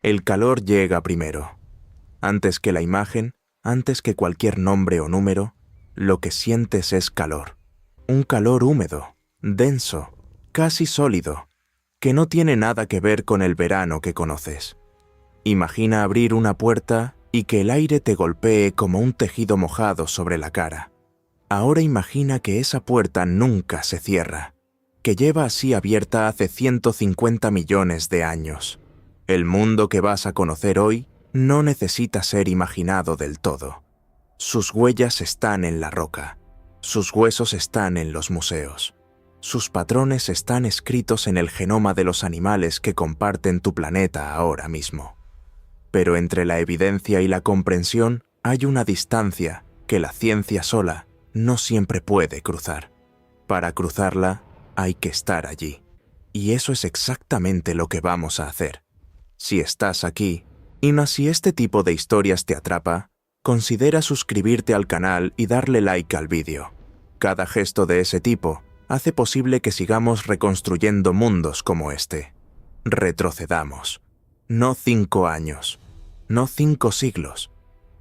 El calor llega primero. Antes que la imagen, antes que cualquier nombre o número, lo que sientes es calor. Un calor húmedo, denso, casi sólido, que no tiene nada que ver con el verano que conoces. Imagina abrir una puerta y que el aire te golpee como un tejido mojado sobre la cara. Ahora imagina que esa puerta nunca se cierra, que lleva así abierta hace 150 millones de años. El mundo que vas a conocer hoy no necesita ser imaginado del todo. Sus huellas están en la roca, sus huesos están en los museos, sus patrones están escritos en el genoma de los animales que comparten tu planeta ahora mismo. Pero entre la evidencia y la comprensión hay una distancia que la ciencia sola no siempre puede cruzar. Para cruzarla hay que estar allí. Y eso es exactamente lo que vamos a hacer. Si estás aquí, y más si este tipo de historias te atrapa, considera suscribirte al canal y darle like al vídeo. Cada gesto de ese tipo hace posible que sigamos reconstruyendo mundos como este. Retrocedamos. No 5 años, no 5 siglos.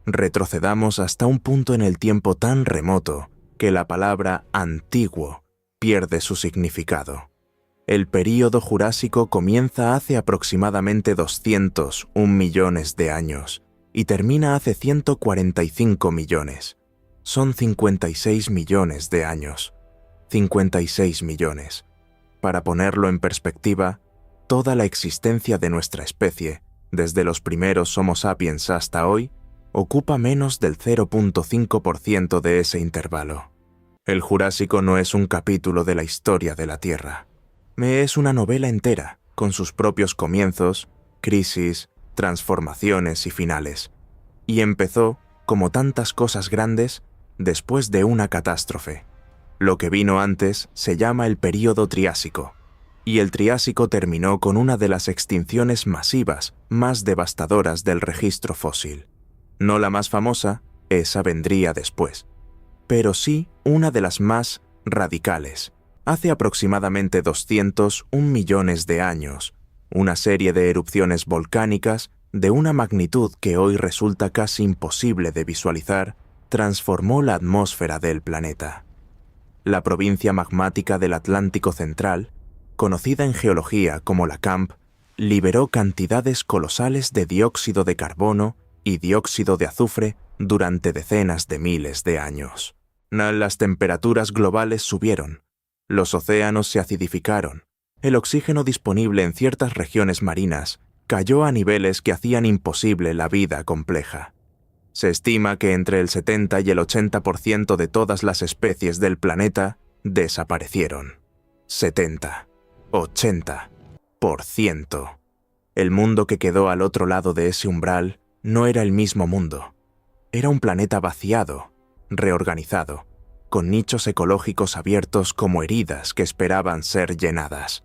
Retrocedamos hasta un punto en el tiempo tan remoto que la palabra antiguo pierde su significado. El período Jurásico comienza hace aproximadamente 201 millones de años y termina hace 145 millones. Son 56 millones de años. 56 millones. Para ponerlo en perspectiva, toda la existencia de nuestra especie, desde los primeros Homo sapiens hasta hoy, ocupa menos del 0.5% de ese intervalo. El Jurásico no es un capítulo de la historia de la Tierra. Es una novela entera, con sus propios comienzos, crisis, transformaciones y finales. Y empezó, como tantas cosas grandes, después de una catástrofe. Lo que vino antes se llama el período Triásico, y el Triásico terminó con una de las extinciones masivas más devastadoras del registro fósil. No la más famosa, esa vendría después, pero sí una de las más radicales. Hace aproximadamente 201 millones de años, una serie de erupciones volcánicas de una magnitud que hoy resulta casi imposible de visualizar, transformó la atmósfera del planeta. La provincia magmática del Atlántico Central, conocida en geología como la CAMP, liberó cantidades colosales de dióxido de carbono y dióxido de azufre durante decenas de miles de años. Las temperaturas globales subieron, los océanos se acidificaron, el oxígeno disponible en ciertas regiones marinas cayó a niveles que hacían imposible la vida compleja. Se estima que entre el 70 y el 80% de todas las especies del planeta desaparecieron. 70, 80%. El mundo que quedó al otro lado de ese umbral no era el mismo mundo. Era un planeta vaciado, reorganizado, con nichos ecológicos abiertos como heridas que esperaban ser llenadas.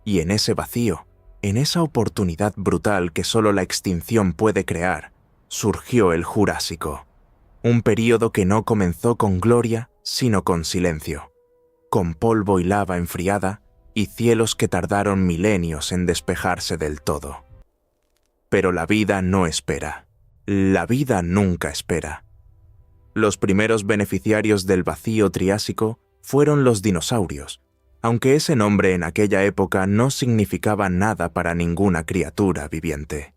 Y en ese vacío, en esa oportunidad brutal que solo la extinción puede crear, surgió el Jurásico. Un período que no comenzó con gloria, sino con silencio, con polvo y lava enfriada y cielos que tardaron milenios en despejarse del todo. Pero la vida no espera. La vida nunca espera. Los primeros beneficiarios del vacío triásico fueron los dinosaurios, aunque ese nombre en aquella época no significaba nada para ninguna criatura viviente.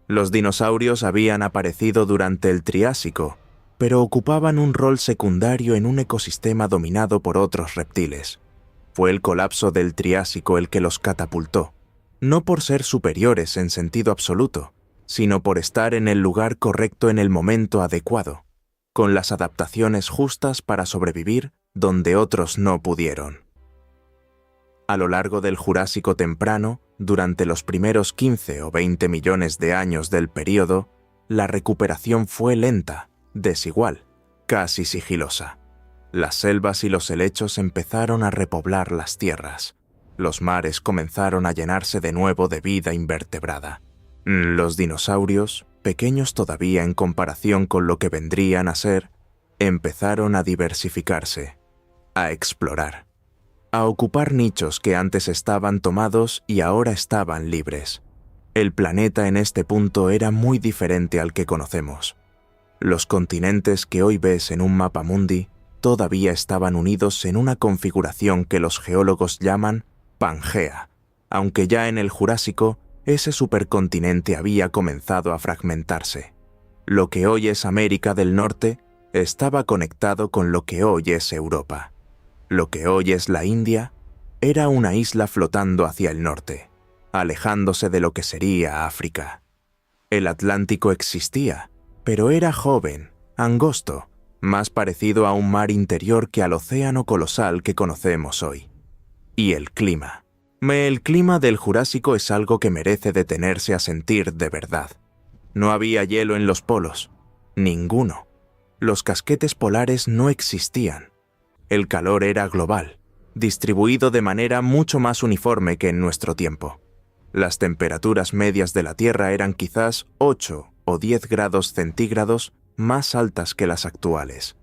Los dinosaurios habían aparecido durante el Triásico, pero ocupaban un rol secundario en un ecosistema dominado por otros reptiles. Fue el colapso del Triásico el que los catapultó, no por ser superiores en sentido absoluto, sino por estar en el lugar correcto en el momento adecuado, con las adaptaciones justas para sobrevivir donde otros no pudieron. A lo largo del Jurásico temprano, durante los primeros 15 o 20 millones de años del período, la recuperación fue lenta, desigual, casi sigilosa. Las selvas y los helechos empezaron a repoblar las tierras. Los mares comenzaron a llenarse de nuevo de vida invertebrada. Los dinosaurios, pequeños todavía en comparación con lo que vendrían a ser, empezaron a diversificarse, a explorar, a ocupar nichos que antes estaban tomados y ahora estaban libres. El planeta en este punto era muy diferente al que conocemos. Los continentes que hoy ves en un mapa mundi todavía estaban unidos en una configuración que los geólogos llaman Pangea, aunque ya en el Jurásico ese supercontinente había comenzado a fragmentarse. Lo que hoy es América del Norte estaba conectado con lo que hoy es Europa. Lo que hoy es la India era una isla flotando hacia el norte, alejándose de lo que sería África. El Atlántico existía, pero era joven, angosto, más parecido a un mar interior que al océano colosal que conocemos hoy. Y el clima. El clima del Jurásico es algo que merece detenerse a sentir de verdad. No había hielo en los polos, ninguno. Los casquetes polares no existían. El calor era global, distribuido de manera mucho más uniforme que en nuestro tiempo. Las temperaturas medias de la Tierra eran quizás 8 o 10 grados centígrados más altas que las actuales.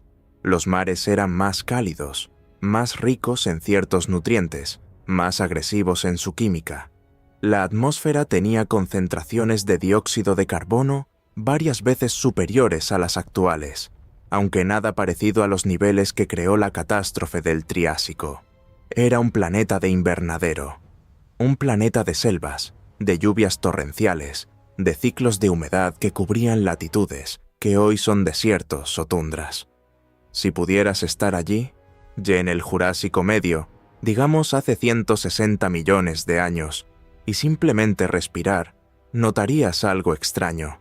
Los mares eran más cálidos, más ricos en ciertos nutrientes, más agresivos en su química. La atmósfera tenía concentraciones de dióxido de carbono varias veces superiores a las actuales, aunque nada parecido a los niveles que creó la catástrofe del Triásico. Era un planeta de invernadero, un planeta de selvas, de lluvias torrenciales, de ciclos de humedad que cubrían latitudes que hoy son desiertos o tundras. Si pudieras estar allí, ya en el Jurásico Medio, digamos hace 160 millones de años, y simplemente respirar, notarías algo extraño.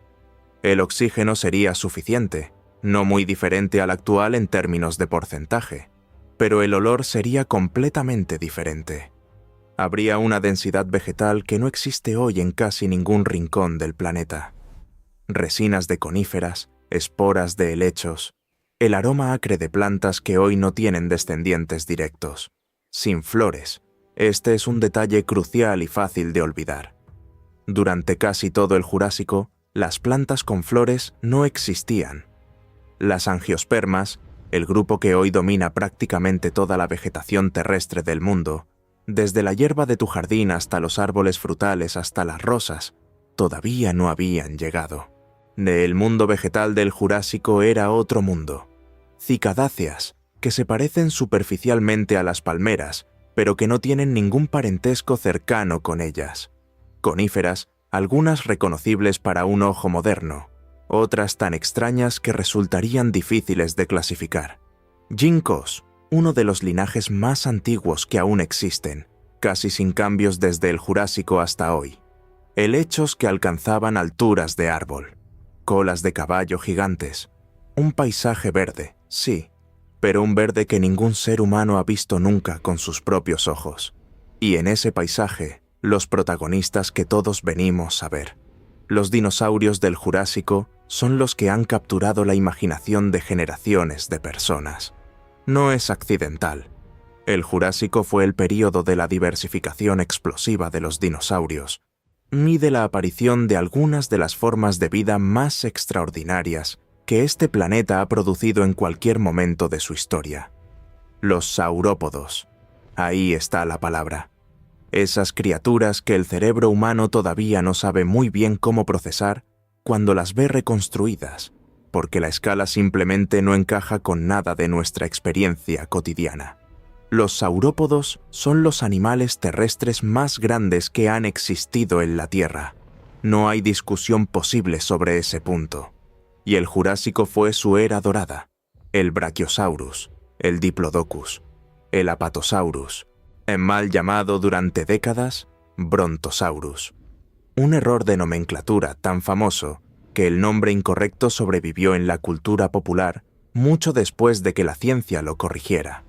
El oxígeno sería suficiente, no muy diferente al actual en términos de porcentaje, pero el olor sería completamente diferente. Habría una densidad vegetal que no existe hoy en casi ningún rincón del planeta. Resinas de coníferas, esporas de helechos, el aroma acre de plantas que hoy no tienen descendientes directos. Sin flores, este es un detalle crucial y fácil de olvidar. Durante casi todo el Jurásico, las plantas con flores no existían. Las angiospermas, el grupo que hoy domina prácticamente toda la vegetación terrestre del mundo, desde la hierba de tu jardín hasta los árboles frutales hasta las rosas, todavía no habían llegado. El mundo vegetal del Jurásico era otro mundo. Cicadáceas, que se parecen superficialmente a las palmeras, pero que no tienen ningún parentesco cercano con ellas. Coníferas, algunas reconocibles para un ojo moderno, otras tan extrañas que resultarían difíciles de clasificar. Ginkgos, uno de los linajes más antiguos que aún existen, casi sin cambios desde el Jurásico hasta hoy. Helechos que alcanzaban alturas de árbol. Colas de caballo gigantes. Un paisaje verde, sí, pero un verde que ningún ser humano ha visto nunca con sus propios ojos. Y en ese paisaje, los protagonistas que todos venimos a ver. Los dinosaurios del Jurásico son los que han capturado la imaginación de generaciones de personas. No es accidental. El Jurásico fue el período de la diversificación explosiva de los dinosaurios, ni de la aparición de algunas de las formas de vida más extraordinarias que este planeta ha producido en cualquier momento de su historia. Los saurópodos. Ahí está la palabra. Esas criaturas que el cerebro humano todavía no sabe muy bien cómo procesar cuando las ve reconstruidas, porque la escala simplemente no encaja con nada de nuestra experiencia cotidiana. Los saurópodos son los animales terrestres más grandes que han existido en la Tierra. No hay discusión posible sobre ese punto. Y el Jurásico fue su era dorada. El Brachiosaurus, el Diplodocus, el Apatosaurus, en mal llamado durante décadas Brontosaurus. Un error de nomenclatura tan famoso que el nombre incorrecto sobrevivió en la cultura popular mucho después de que la ciencia lo corrigiera.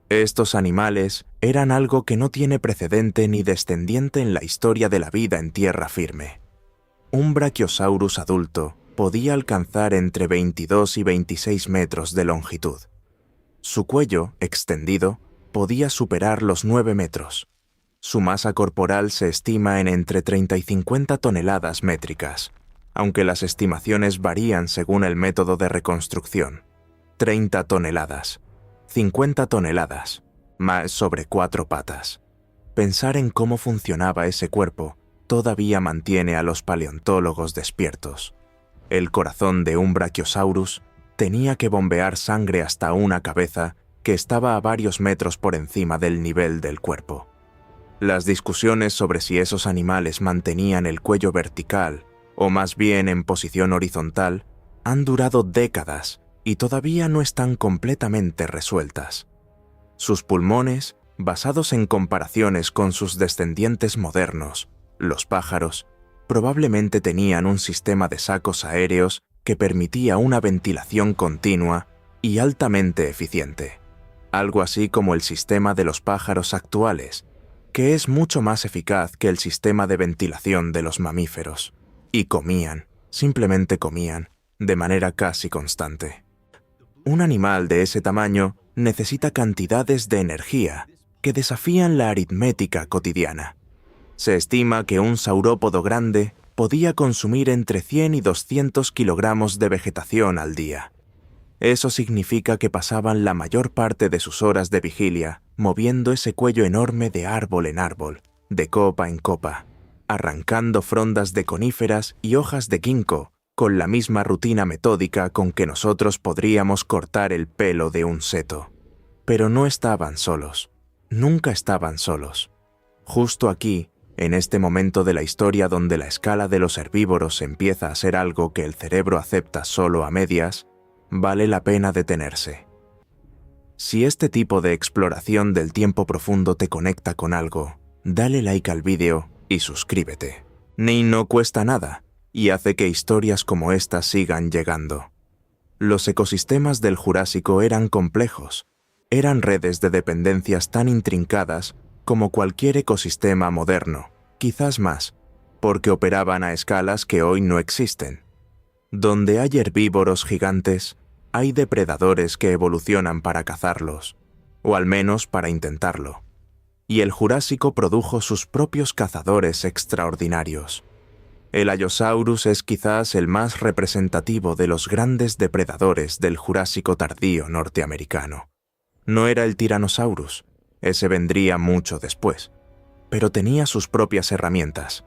Estos animales eran algo que no tiene precedente ni descendiente en la historia de la vida en tierra firme. Un Brachiosaurus adulto podía alcanzar entre 22 y 26 metros de longitud. Su cuello, extendido, podía superar los 9 metros. Su masa corporal se estima en entre 30 y 50 toneladas métricas, aunque las estimaciones varían según el método de reconstrucción. 30 toneladas, 50 toneladas, más sobre 4 patas. Pensar en cómo funcionaba ese cuerpo todavía mantiene a los paleontólogos despiertos. El corazón de un Brachiosaurus tenía que bombear sangre hasta una cabeza que estaba a varios metros por encima del nivel del cuerpo. Las discusiones sobre si esos animales mantenían el cuello vertical o más bien en posición horizontal han durado décadas y todavía no están completamente resueltas. Sus pulmones, basados en comparaciones con sus descendientes modernos, los pájaros, probablemente tenían un sistema de sacos aéreos que permitía una ventilación continua y altamente eficiente, algo así como el sistema de los pájaros actuales, que es mucho más eficaz que el sistema de ventilación de los mamíferos. Y comían, simplemente comían, de manera casi constante. Un animal de ese tamaño necesita cantidades de energía que desafían la aritmética cotidiana. Se estima que un saurópodo grande podía consumir entre 100 y 200 kilogramos de vegetación al día. Eso significa que pasaban la mayor parte de sus horas de vigilia moviendo ese cuello enorme de árbol en árbol, de copa en copa, arrancando frondas de coníferas y hojas de ginkgo con la misma rutina metódica con que nosotros podríamos cortar el pelo de un seto. Pero no estaban solos, nunca estaban solos. Justo aquí, en este momento de la historia donde la escala de los herbívoros empieza a ser algo que el cerebro acepta solo a medias, vale la pena detenerse. Si este tipo de exploración del tiempo profundo te conecta con algo, dale like al vídeo y suscríbete. No cuesta nada y hace que historias como esta sigan llegando. Los ecosistemas del Jurásico eran complejos, eran redes de dependencias tan intrincadas como cualquier ecosistema moderno, quizás más, porque operaban a escalas que hoy no existen. Donde hay herbívoros gigantes, hay depredadores que evolucionan para cazarlos, o al menos para intentarlo. Y el Jurásico produjo sus propios cazadores extraordinarios. El Allosaurus es quizás el más representativo de los grandes depredadores del Jurásico tardío norteamericano. No era el Tyrannosaurus, ese vendría mucho después, pero tenía sus propias herramientas,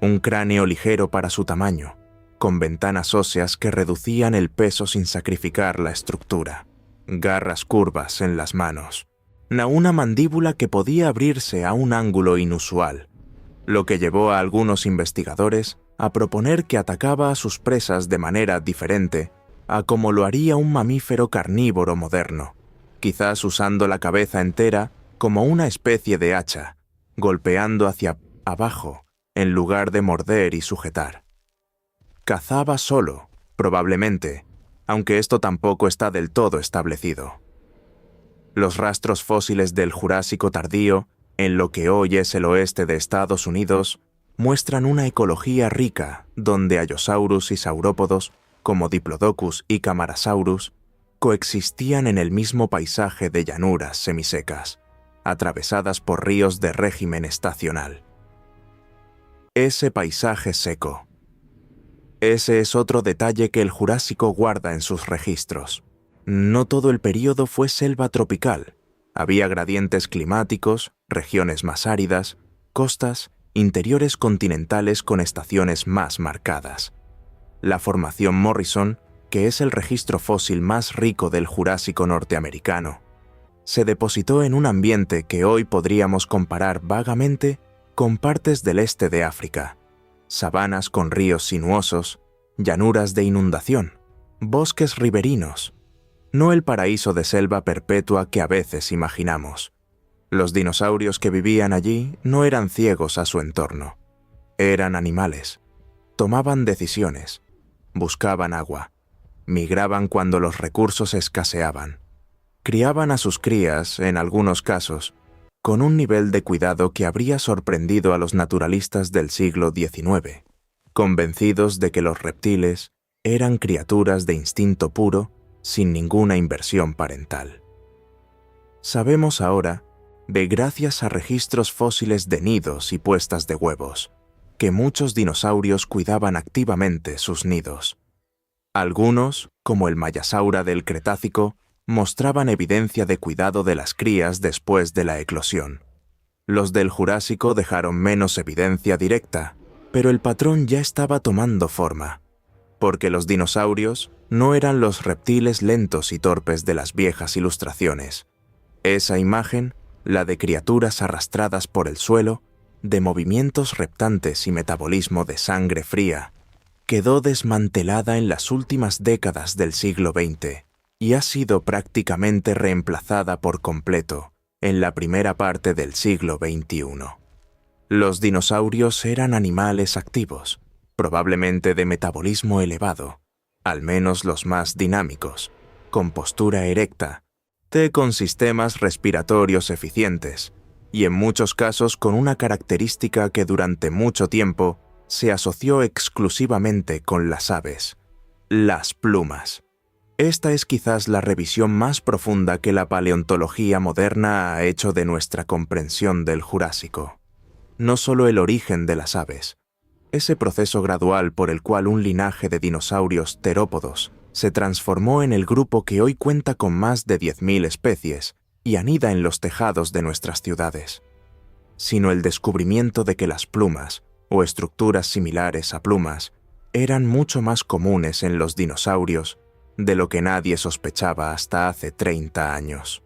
un cráneo ligero para su tamaño, con ventanas óseas que reducían el peso sin sacrificar la estructura, garras curvas en las manos, una mandíbula que podía abrirse a un ángulo inusual, lo que llevó a algunos investigadores a proponer que atacaba a sus presas de manera diferente a como lo haría un mamífero carnívoro moderno, quizás usando la cabeza entera como una especie de hacha, golpeando hacia abajo en lugar de morder y sujetar. Cazaba solo, probablemente, aunque esto tampoco está del todo establecido. Los rastros fósiles del Jurásico tardío, en lo que hoy es el oeste de Estados Unidos, muestran una ecología rica donde Allosaurus y saurópodos, como Diplodocus y Camarasaurus, coexistían en el mismo paisaje de llanuras semisecas, atravesadas por ríos de régimen estacional. Ese paisaje seco. Ese es otro detalle que el Jurásico guarda en sus registros. No todo el período fue selva tropical. Había gradientes climáticos, regiones más áridas, costas, interiores continentales con estaciones más marcadas. La formación Morrison, que es el registro fósil más rico del Jurásico norteamericano, se depositó en un ambiente que hoy podríamos comparar vagamente con partes del este de África, sabanas con ríos sinuosos, llanuras de inundación, bosques riberinos, no el paraíso de selva perpetua que a veces imaginamos. Los dinosaurios que vivían allí no eran ciegos a su entorno. Eran animales. Tomaban decisiones. Buscaban agua. Migraban cuando los recursos escaseaban. Criaban a sus crías, en algunos casos, con un nivel de cuidado que habría sorprendido a los naturalistas del siglo XIX, convencidos de que los reptiles eran criaturas de instinto puro sin ninguna inversión parental. Sabemos ahora, gracias a registros fósiles de nidos y puestas de huevos, que muchos dinosaurios cuidaban activamente sus nidos. Algunos, como el Mayasaura del Cretácico, mostraban evidencia de cuidado de las crías después de la eclosión. Los del Jurásico dejaron menos evidencia directa, Pero el patrón ya estaba tomando forma, porque los dinosaurios no eran los reptiles lentos y torpes de las viejas ilustraciones. Esa imagen, la de criaturas arrastradas por el suelo, de movimientos reptantes y metabolismo de sangre fría, quedó desmantelada en las últimas décadas del siglo XX y ha sido prácticamente reemplazada por completo en la primera parte del siglo XXI. Los dinosaurios eran animales activos, probablemente de metabolismo elevado, al menos los más dinámicos, con postura erecta, con sistemas respiratorios eficientes, y en muchos casos con una característica que durante mucho tiempo se asoció exclusivamente con las aves: las plumas. Esta es quizás la revisión más profunda que la paleontología moderna ha hecho de nuestra comprensión del Jurásico. No solo el origen de las aves, ese proceso gradual por el cual un linaje de dinosaurios terópodos se transformó en el grupo que hoy cuenta con más de 10.000 especies y anida en los tejados de nuestras ciudades, sino el descubrimiento de que las plumas, o estructuras similares a plumas, eran mucho más comunes en los dinosaurios de lo que nadie sospechaba hasta hace 30 años.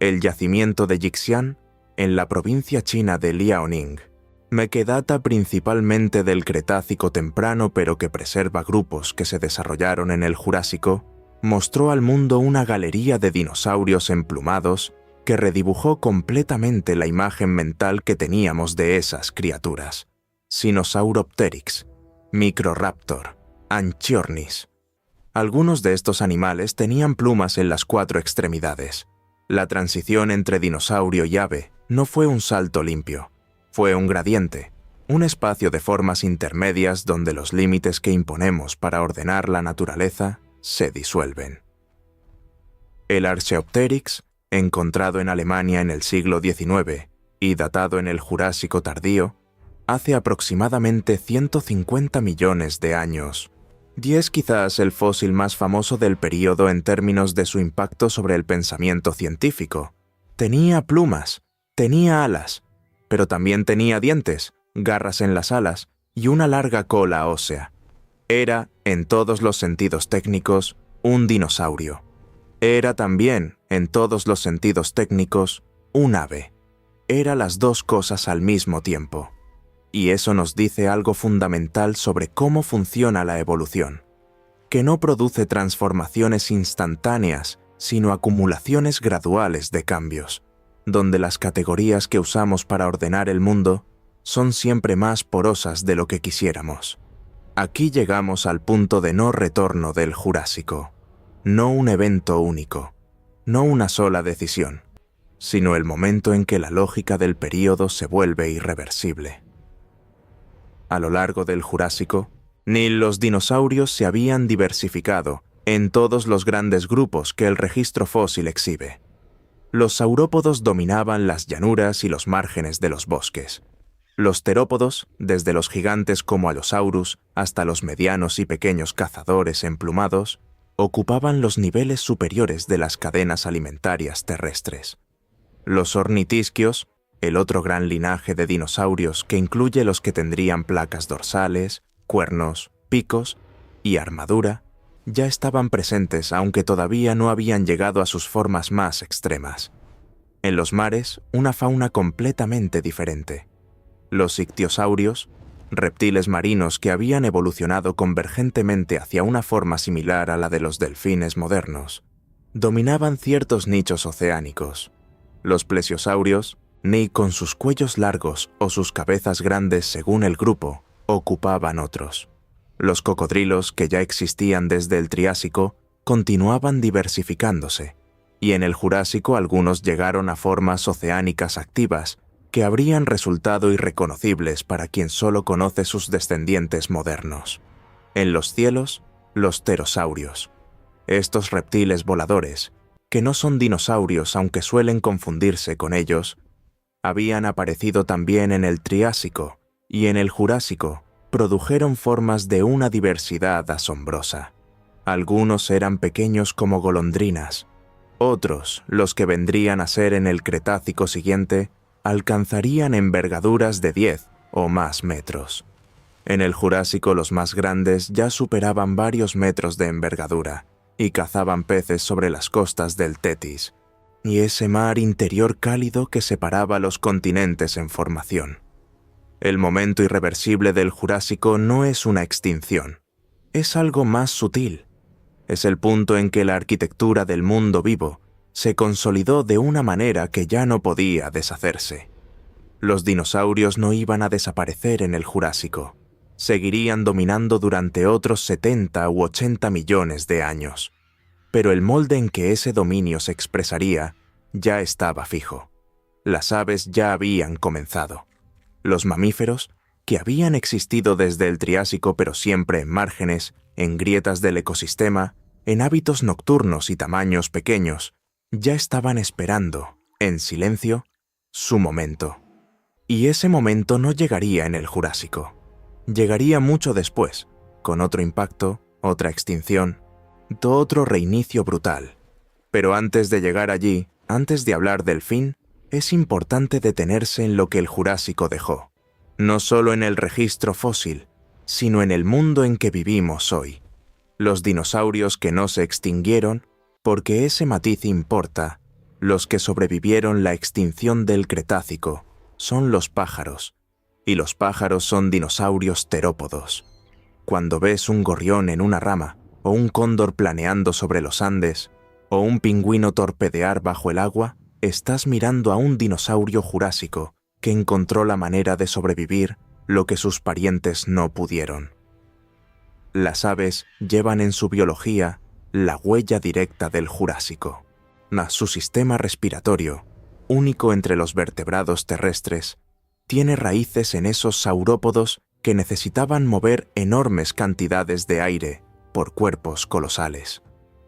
El yacimiento de Yixian, en la provincia china de Liaoning, que data principalmente del Cretácico temprano pero que preserva grupos que se desarrollaron en el Jurásico, mostró al mundo una galería de dinosaurios emplumados que redibujó completamente la imagen mental que teníamos de esas criaturas: Sinosauropteryx, Microraptor, Anchiornis. Algunos de estos animales tenían plumas en las 4 extremidades. La transición entre dinosaurio y ave no fue un salto limpio, fue un gradiente, un espacio de formas intermedias donde los límites que imponemos para ordenar la naturaleza se disuelven. El Archaeopteryx, encontrado en Alemania en el siglo XIX y datado en el Jurásico tardío, hace aproximadamente 150 millones de años, y es quizás el fósil más famoso del período en términos de su impacto sobre el pensamiento científico. Tenía plumas, tenía alas, pero también tenía dientes, garras en las alas y una larga cola ósea. Era, en todos los sentidos técnicos, un dinosaurio. Era también, en todos los sentidos técnicos, un ave. Era las dos cosas al mismo tiempo. Y eso nos dice algo fundamental sobre cómo funciona la evolución, que no produce transformaciones instantáneas, sino acumulaciones graduales de cambios, donde las categorías que usamos para ordenar el mundo son siempre más porosas de lo que quisiéramos. Aquí llegamos al punto de no retorno del Jurásico, no un evento único, no una sola decisión, sino el momento en que la lógica del período se vuelve irreversible. A lo largo del Jurásico, ni los dinosaurios se habían diversificado en todos los grandes grupos que el registro fósil exhibe. Los saurópodos dominaban las llanuras y los márgenes de los bosques. Los terópodos, desde los gigantes como Allosaurus hasta los medianos y pequeños cazadores emplumados, ocupaban los niveles superiores de las cadenas alimentarias terrestres. Los ornitisquios, el otro gran linaje de dinosaurios que incluye los que tendrían placas dorsales, cuernos, picos y armadura, ya estaban presentes aunque todavía no habían llegado a sus formas más extremas. En los mares, una fauna completamente diferente. Los ictiosaurios, reptiles marinos que habían evolucionado convergentemente hacia una forma similar a la de los delfines modernos, dominaban ciertos nichos oceánicos. Los plesiosaurios, ni con sus cuellos largos o sus cabezas grandes según el grupo, ocupaban otros. Los cocodrilos, que ya existían desde el Triásico, continuaban diversificándose, y en el Jurásico algunos llegaron a formas oceánicas activas que habrían resultado irreconocibles para quien solo conoce sus descendientes modernos. En los cielos, los pterosaurios. Estos reptiles voladores, que no son dinosaurios aunque suelen confundirse con ellos, habían aparecido también en el Triásico y en el Jurásico produjeron formas de una diversidad asombrosa. Algunos eran pequeños como golondrinas, otros, los que vendrían a ser en el Cretácico siguiente, alcanzarían envergaduras de 10 o más metros. En el Jurásico los más grandes ya superaban varios metros de envergadura y cazaban peces sobre las costas del Tetis, y ese mar interior cálido que separaba los continentes en formación. El momento irreversible del Jurásico no es una extinción, es algo más sutil. Es el punto en que la arquitectura del mundo vivo se consolidó de una manera que ya no podía deshacerse. Los dinosaurios no iban a desaparecer en el Jurásico, seguirían dominando durante otros 70 u 80 millones de años. Pero el molde en que ese dominio se expresaría ya estaba fijo. Las aves ya habían comenzado. Los mamíferos, que habían existido desde el Triásico pero siempre en márgenes, en grietas del ecosistema, en hábitos nocturnos y tamaños pequeños, ya estaban esperando, en silencio, su momento. Y ese momento no llegaría en el Jurásico. Llegaría mucho después, con otro impacto, otra extinción, otro reinicio brutal. Pero antes de llegar allí, antes de hablar del fin, es importante detenerse en lo que el Jurásico dejó, no solo en el registro fósil, sino en el mundo en que vivimos hoy. Los dinosaurios que no se extinguieron, porque ese matiz importa, los que sobrevivieron la extinción del Cretácico, son los pájaros, y los pájaros son dinosaurios terópodos. Cuando ves un gorrión en una rama, o un cóndor planeando sobre los Andes, o un pingüino torpedear bajo el agua, estás mirando a un dinosaurio jurásico que encontró la manera de sobrevivir lo que sus parientes no pudieron. Las aves llevan en su biología la huella directa del Jurásico. Su sistema respiratorio, único entre los vertebrados terrestres, tiene raíces en esos saurópodos que necesitaban mover enormes cantidades de aire por cuerpos colosales.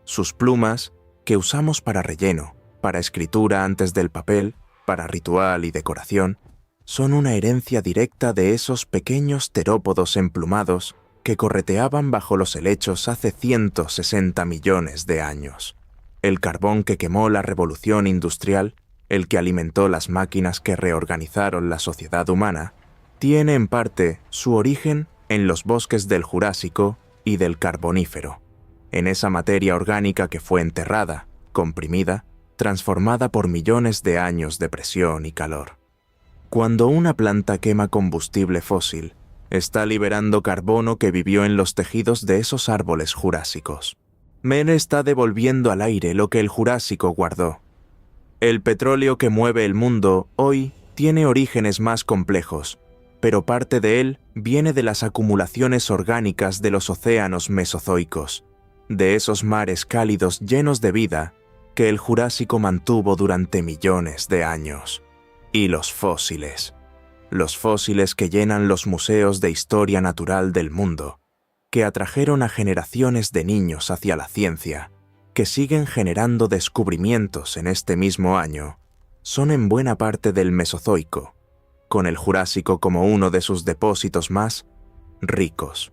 Sus plumas, que usamos para relleno, para escritura antes del papel, para ritual y decoración, son una herencia directa de esos pequeños terópodos emplumados que correteaban bajo los helechos hace 160 millones de años. El carbón que quemó la revolución industrial, el que alimentó las máquinas que reorganizaron la sociedad humana, tiene en parte su origen en los bosques del Jurásico y del Carbonífero, en esa materia orgánica que fue enterrada, comprimida, transformada por millones de años de presión y calor. Cuando una planta quema combustible fósil, está liberando carbono que vivió en los tejidos de esos árboles jurásicos. Mer está devolviendo al aire lo que el Jurásico guardó. El petróleo que mueve el mundo hoy tiene orígenes más complejos, pero parte de él viene de las acumulaciones orgánicas de los océanos mesozoicos, de esos mares cálidos llenos de vida que el Jurásico mantuvo durante millones de años. Y los fósiles que llenan los museos de historia natural del mundo, que atrajeron a generaciones de niños hacia la ciencia, que siguen generando descubrimientos en este mismo año, son en buena parte del Mesozoico, con el Jurásico como uno de sus depósitos más ricos.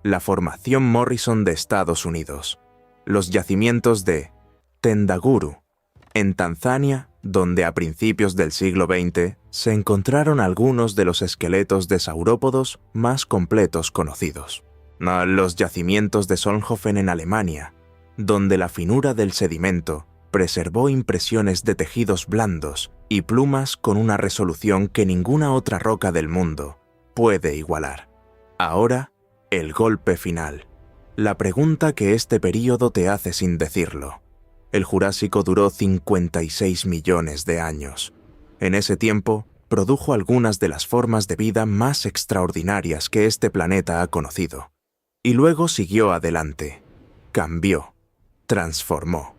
La formación Morrison de Estados Unidos, los yacimientos de Tendaguru, en Tanzania, donde a principios del siglo XX se encontraron algunos de los esqueletos de saurópodos más completos conocidos. Los yacimientos de Solnhofen en Alemania, donde la finura del sedimento preservó impresiones de tejidos blandos y plumas con una resolución que ninguna otra roca del mundo puede igualar. Ahora, el golpe final. La pregunta que este período te hace sin decirlo. El Jurásico duró 56 millones de años. En ese tiempo, produjo algunas de las formas de vida más extraordinarias que este planeta ha conocido. Y luego siguió adelante. Cambió. Transformó.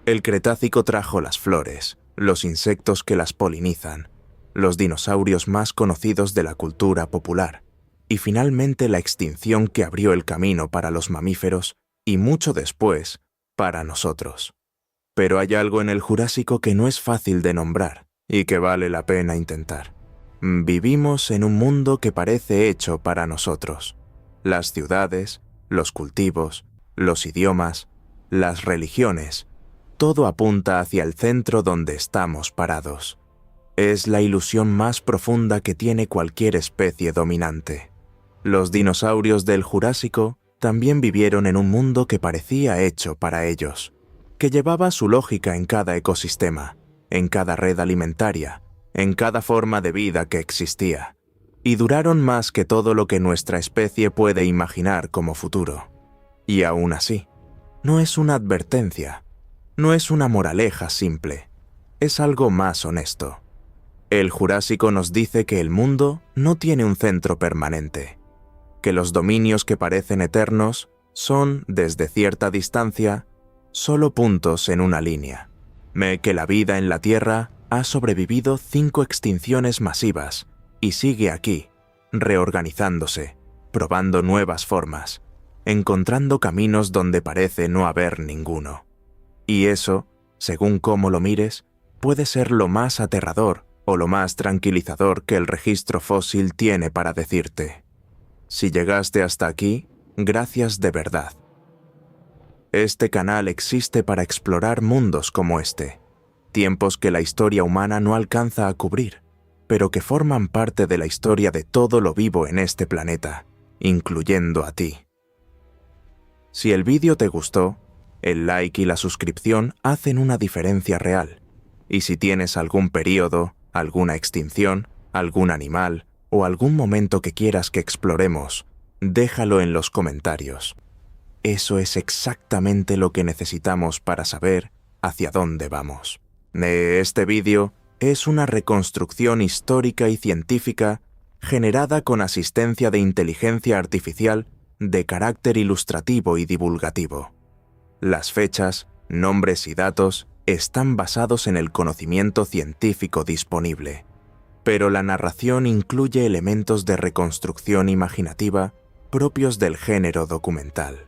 El Cretácico trajo las flores, los insectos que las polinizan, los dinosaurios más conocidos de la cultura popular, y finalmente la extinción que abrió el camino para los mamíferos y mucho después, para nosotros. Pero hay algo en el Jurásico que no es fácil de nombrar y que vale la pena intentar. Vivimos en un mundo que parece hecho para nosotros. Las ciudades, los cultivos, los idiomas, las religiones, todo apunta hacia el centro donde estamos parados. Es la ilusión más profunda que tiene cualquier especie dominante. Los dinosaurios del Jurásico también vivieron en un mundo que parecía hecho para ellos, que llevaba su lógica en cada ecosistema, en cada red alimentaria, en cada forma de vida que existía, y duraron más que todo lo que nuestra especie puede imaginar como futuro. Y aún así, no es una advertencia, no es una moraleja simple, es algo más honesto. El Jurásico nos dice que el mundo no tiene un centro permanente, que los dominios que parecen eternos son, desde cierta distancia, solo puntos en una línea. Que la vida en la Tierra ha sobrevivido 5 extinciones masivas y sigue aquí, reorganizándose, probando nuevas formas, encontrando caminos donde parece no haber ninguno. Y eso, según cómo lo mires, puede ser lo más aterrador o lo más tranquilizador que el registro fósil tiene para decirte. Si llegaste hasta aquí, gracias de verdad. Este canal existe para explorar mundos como este, tiempos que la historia humana no alcanza a cubrir, pero que forman parte de la historia de todo lo vivo en este planeta, incluyendo a ti. Si el vídeo te gustó, el like y la suscripción hacen una diferencia real. Y si tienes algún período, alguna extinción, algún animal o algún momento que quieras que exploremos, déjalo en los comentarios. Eso es exactamente lo que necesitamos para saber hacia dónde vamos. Este vídeo es una reconstrucción histórica y científica generada con asistencia de inteligencia artificial de carácter ilustrativo y divulgativo. Las fechas, nombres y datos están basados en el conocimiento científico disponible, pero la narración incluye elementos de reconstrucción imaginativa propios del género documental.